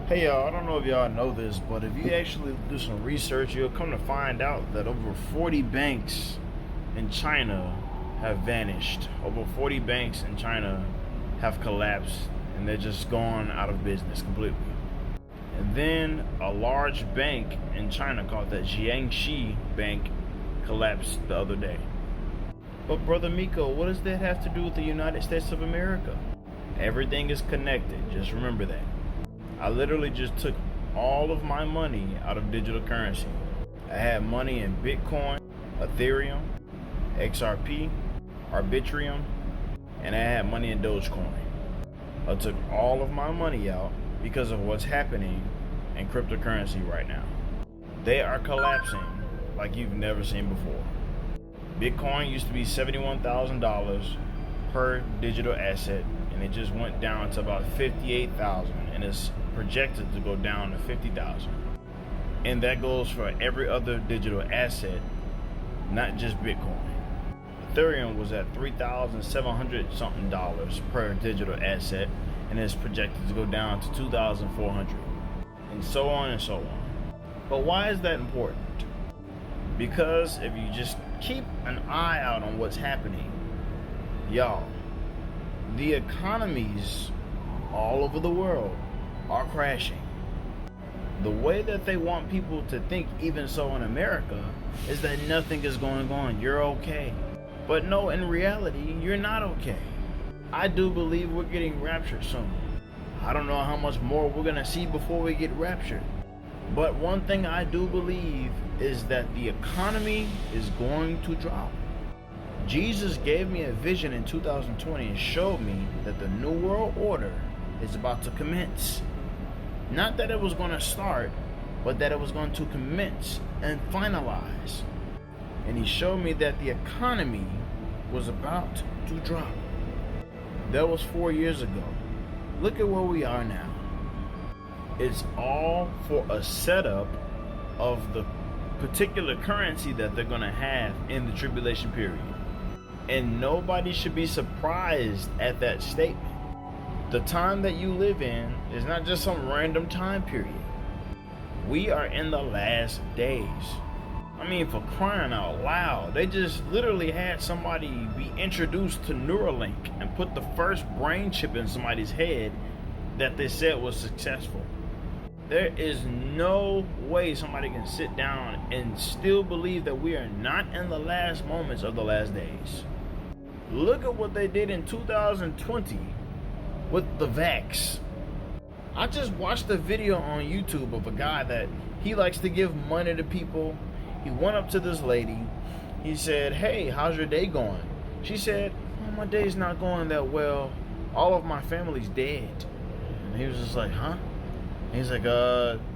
Hey y'all, I don't know if y'all know this, but if you actually do some research, you'll come to find out that over 40 banks in China have vanished. Over 40 banks in China have collapsed and they're just gone out of business completely. And then a large bank in China called the Jiangxi Bank collapsed the other day. But Brother Miko, what does that have to do with the United States of America? Everything is connected, just remember that. I literally just took all of my money out of digital currency. I had money in Bitcoin, Ethereum, XRP, Arbitrum, and I had money in Dogecoin. I took all of my money out because of what's happening in cryptocurrency right now. They are collapsing like you've never seen before. Bitcoin used to be $71,000 per digital asset, and it just went down to about $58,000, and it's projected to go down to $50,000. And that goes for every other digital asset, not just Bitcoin. Ethereum was at $3,700 something per digital asset, and it's projected to go down to $2,400, and so on and so on. But why is that important? Because if you just keep an eye out on what's happening, y'all, the economies all over the world are crashing. The way that they want people to think, even so in America, is that nothing is going on. You're okay. But no, in reality, you're not okay. I do believe we're getting raptured soon. I don't know how much more we're going to see before we get raptured. But one thing I do believe is that the economy is going to drop. Jesus gave me a vision in 2020 and showed me that the New World Order is about to commence. Not that it was going to start, but that it was going to commence and finalize. And he showed me that the economy was about to drop. That was 4 years ago. Look at where we are now. It's all for a setup of the particular currency that they're going to have in the tribulation period. And nobody should be surprised at that statement. The time that you live in is not just some random time period. We are in the last days. I mean, for crying out loud, they just literally had somebody be introduced to Neuralink and put the first brain chip in somebody's head that they said was successful. There is no way somebody can sit down and still believe that we are not in the last moments of the last days. Look at what they did in 2020 with the vax. I just watched a video on YouTube of a guy that he likes to give money to people. He went up to this lady. He said, "Hey, how's your day going?" She said, "Oh, my day's not going that well. All of my family's dead." And he was just like, "Huh?" And he's like,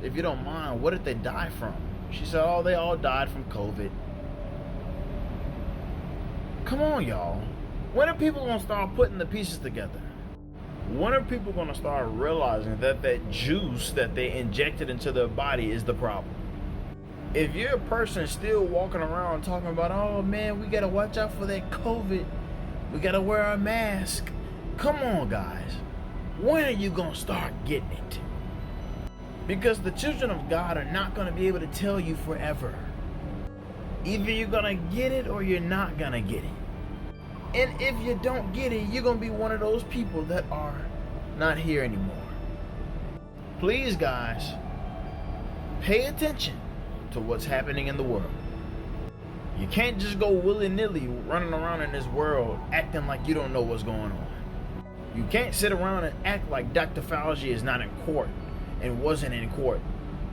"If you don't mind, what did they die from?" She said, "Oh, they all died from COVID." Come on, y'all. When are people gonna start putting the pieces together? When are people gonna start realizing that that juice that they injected into their body is the problem? If you're a person still walking around talking about, "Oh man, we gotta watch out for that COVID. We gotta wear our mask." Come on, guys. When are you gonna start getting it? Because the children of God are not gonna be able to tell you forever. Either you're gonna get it or you're not gonna get it. And if you don't get it, you're gonna be one of those people that are not here anymore. Please, guys, pay attention to what's happening in the world. You can't just go willy-nilly running around in this world acting like you don't know what's going on. You can't sit around and act like Dr. Fauci is not in court and wasn't in court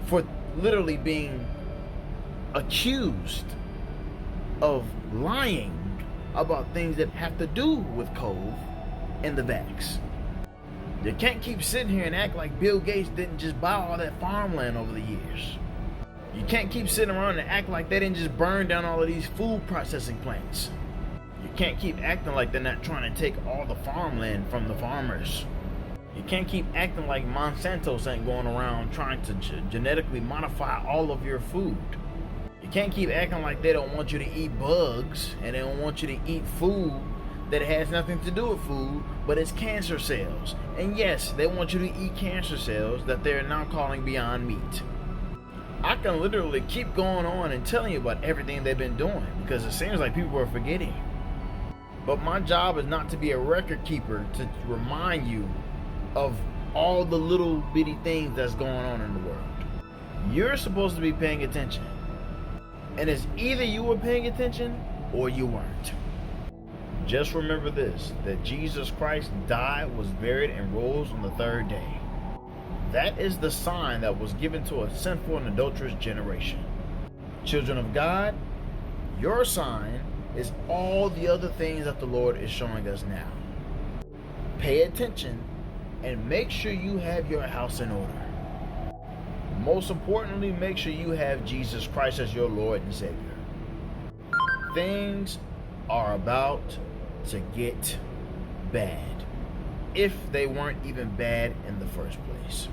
for literally being accused of lying about things that have to do with COVID and the vax. You can't keep sitting here and act like Bill Gates didn't just buy all that farmland over the years. You can't keep sitting around and act like they didn't just burn down all of these food processing plants. You can't keep acting like they're not trying to take all the farmland from the farmers. You can't keep acting like Monsanto's ain't going around trying to genetically modify all of your food. You can't keep acting like they don't want you to eat bugs and they don't want you to eat food that it has nothing to do with food, but it's cancer cells. And yes, they want you to eat cancer cells that they're now calling Beyond Meat. I can literally keep going on and telling you about everything they've been doing because it seems like people are forgetting. But my job is not to be a record keeper to remind you of all the little bitty things that's going on in the world. You're supposed to be paying attention. And it's either you were paying attention or you weren't. Just remember this, that Jesus Christ died, was buried, and rose on the third day. That is the sign that was given to a sinful and adulterous generation. Children of God, your sign is all the other things that the Lord is showing us now. Pay attention and make sure you have your house in order. Most importantly, make sure you have Jesus Christ as your Lord and Savior. Things are about to get bad, if they weren't even bad in the first place.